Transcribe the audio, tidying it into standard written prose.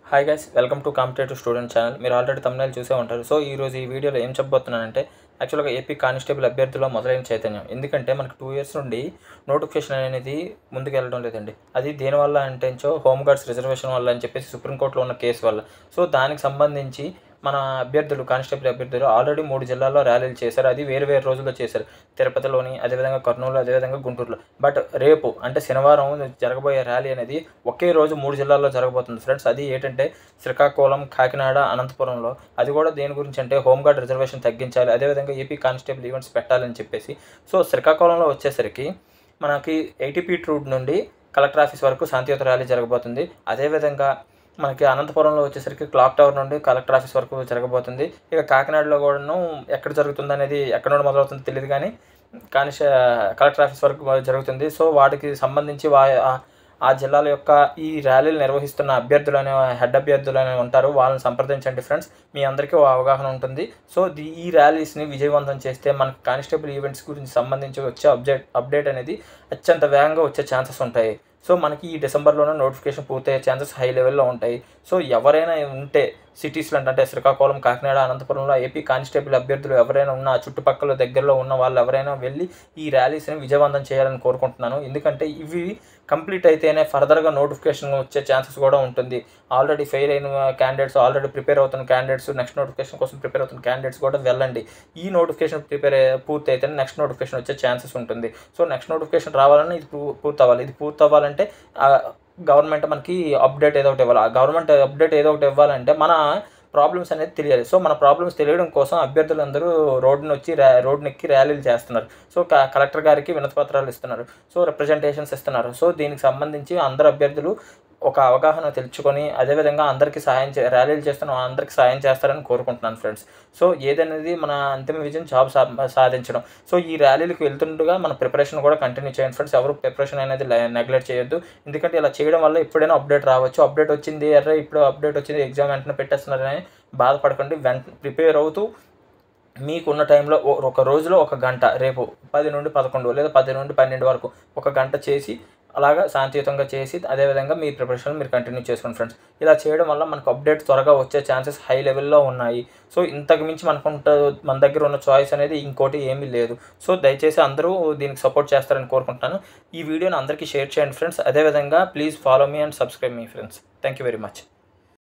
Hi guys, welcome to competitive student channel. మీరు already thumbnail చూసే ఉంటారు. సో ఈరోజు ఈ వీడియోలో ఏం చెప్పబోతున్నానంటే యాక్చువల్గా ఏపీ కానిస్టేబుల్ అభ్యర్థుల్లో మొదలైన చైతన్యం. ఎందుకంటే మనకు 2 ఇయర్స్ నుండి నోటిఫికేషన్ అనేది ముందుకు వెళ్ళడం లేదండి. అది దేనివల్ల అంటే హోమ్ గార్డ్స్ రిజర్వేషన్ వల్ల అని చెప్పేసి సుప్రీంకోర్టులో ఉన్న కేసు వల్ల. సో దానికి సంబంధించి మన అభ్యర్థులు కానిస్టేబుల్ అభ్యర్థులు ఆల్రెడీ 3 జిల్లాల్లో ర్యాలీలు చేశారు. అది వేరు వేరు రోజుల్లో చేశారు. తిరుపతిలోని, అదేవిధంగా కర్నూలు, అదేవిధంగా గుంటూరులో. బట్ రేపు అంటే శనివారం జరగబోయే ర్యాలీ అనేది ఒకే రోజు 3 జిల్లాల్లో జరగబోతుంది ఫ్రెండ్స్. అది ఏంటంటే శ్రీకాకుళం, కాకినాడ, అనంతపురంలో. అది కూడా దేని గురించి అంటే హోంగార్డ్ రిజర్వేషన్ తగ్గించాలి, అదేవిధంగా ఏపీ కానిస్టేబుల్ ఈవెంట్స్ పెట్టాలని చెప్పేసి. సో శ్రీకాకుళంలో వచ్చేసరికి మనకి 80 ఫీట్ రోడ్ నుండి కలెక్టర్ ఆఫీస్ వరకు శాంతియుత ర్యాలీ జరగబోతుంది. అదేవిధంగా మనకి అనంతపురంలో వచ్చేసరికి క్లాక్ టవర్ నుండి కలెక్టర్ ఆఫీస్ వరకు జరగబోతుంది. ఇక కాకినాడలో కూడాను ఎక్కడ జరుగుతుంది అనేది, ఎక్కడ నుండి మొదలవుతుందో తెలియదు కానీ కలెక్టర్ ఆఫీస్ వరకు జరుగుతుంది. సో వాటికి సంబంధించి ఆ జిల్లాల యొక్క ఈ ర్యాలీలు నిర్వహిస్తున్న అభ్యర్థులు హెడ్ అభ్యర్థులు ఉంటారు. వాళ్ళని సంప్రదించండి ఫ్రెండ్స్, మీ అందరికీ అవగాహన ఉంటుంది. సో ఈ ర్యాలీస్ని విజయవంతం చేస్తే మనకు కానిస్టేబుల్ ఈవెంట్స్ గురించి సంబంధించి వచ్చే అప్డేట్ అనేది అత్యంత వేగంగా వచ్చే ఛాన్సెస్ ఉంటాయి. సో మనకి ఈ డిసెంబర్లోనే నోటిఫికేషన్ పూర్తయ్యే ఛాన్సెస్ హై లెవెల్లో ఉంటాయి. సో ఎవరైనా ఉంటే సిటీస్లో అంటే శ్రీకాకుళం, కాకినాడ, అనంతపురంలో ఏపీ కానిస్టేబుల్ అభ్యర్థులు ఎవరైనా ఉన్న చుట్టుపక్కల దగ్గరలో ఉన్న వాళ్ళు ఎవరైనా వెళ్ళి ఈ ర్యాలీస్ని విజయవంతం చేయాలని కోరుకుంటున్నాను. ఎందుకంటే ఇవి కంప్లీట్ అయితేనే ఫర్దర్గా నోటిఫికేషన్ వచ్చే ఛాన్సెస్ కూడా ఉంటుంది. ఆల్రెడీ ఫెయిల్ అయిన క్యాండిడేట్స్, ఆల్రెడీ ప్రిపేర్ అవుతున్న క్యాండిడేట్స్, నెక్స్ట్ నోటిఫికేషన్ కోసం ప్రిపేర్ అవుతున్న క్యాండిడేట్స్ కూడా వెళ్ళండి. ఈ నోటిఫికేషన్ పూర్తి అయితేనే నెక్స్ట్ నోటిఫికేషన్ వచ్చే ఛాన్సెస్ ఉంటుంది. సో నెక్స్ట్ నోటిఫికేషన్ రావాలని ఇది పూర్తి అవ్వాలి. ఇది పూర్తి అవ్వాలంటే గవర్నమెంట్ మనకి అప్డేట్ ఏదో ఒకటి ఇవ్వాలి. ఆ గవర్నమెంట్ అప్డేట్ ఏదో ఒకటి ఇవ్వాలంటే మన ప్రాబ్లమ్స్ అనేది తెలియాలి. సో మన ప్రాబ్లమ్స్ తెలియడం కోసం అభ్యర్థులందరూ రోడ్డునెక్కి ర్యాలీలు చేస్తున్నారు. సో కలెక్టర్ గారికి వినతిపత్రాలు ఇస్తున్నారు. సో రిప్రజెంటేషన్స్ ఇస్తున్నారు. సో దీనికి సంబంధించి అందరు అభ్యర్థులు ఒక అవగాహన తెలుసుకొని అదేవిధంగా అందరికీ ర్యాలీలు చేస్తున్న అందరికీ సాయం చేస్తారని కోరుకుంటున్నాను ఫ్రెండ్స్. సో ఏదనేది మన అంతిమ విజయం జాబ్ సాధించడం. సో ఈ ర్యాలీలకు వెళ్తుండగా మన ప్రిపరేషన్ కూడా కంటిన్యూ చేయండి ఫ్రెండ్స్. ఎవరు ప్రిపరేషన్ అనేది నెగ్లెక్ట్ చేయొద్దు. ఎందుకంటే ఇలా చేయడం వల్ల ఎప్పుడైనా అప్డేట్ రావచ్చు. అప్డేట్ వచ్చింది, ఇప్పుడు అప్డేట్ వచ్చింది, ఎగ్జామ్ వెంటనే పెట్టేస్తున్నారని బాధపడకండి. ప్రిపేర్ అవుతూ మీకున్న టైంలో ఒక రోజులో ఒక గంట, రేపు 10 నుండి 11 లేదా 10 నుండి 12 వరకు ఒక గంట చేసి అలాగా శాంతియుతంగా చేసి అదేవిధంగా మీ ప్రిపరేషన్ మీరు కంటిన్యూ చేసుకోండి ఫ్రెండ్స్. ఇలా చేయడం వల్ల మనకు అప్డేట్ త్వరగా వచ్చే ఛాన్సెస్ హై లెవెల్లో ఉన్నాయి. సో ఇంతకు మించి మన దగ్గర ఉన్న చాయిస్ అనేది ఇంకోటి ఏమీ లేదు. సో దయచేసి అందరూ దీనికి సపోర్ట్ చేస్తారని కోరుకుంటున్నాను. ఈ వీడియోని అందరికీ షేర్ చేయండి ఫ్రెండ్స్. అదేవిధంగా please follow me and subscribe me friends. Thank you very much.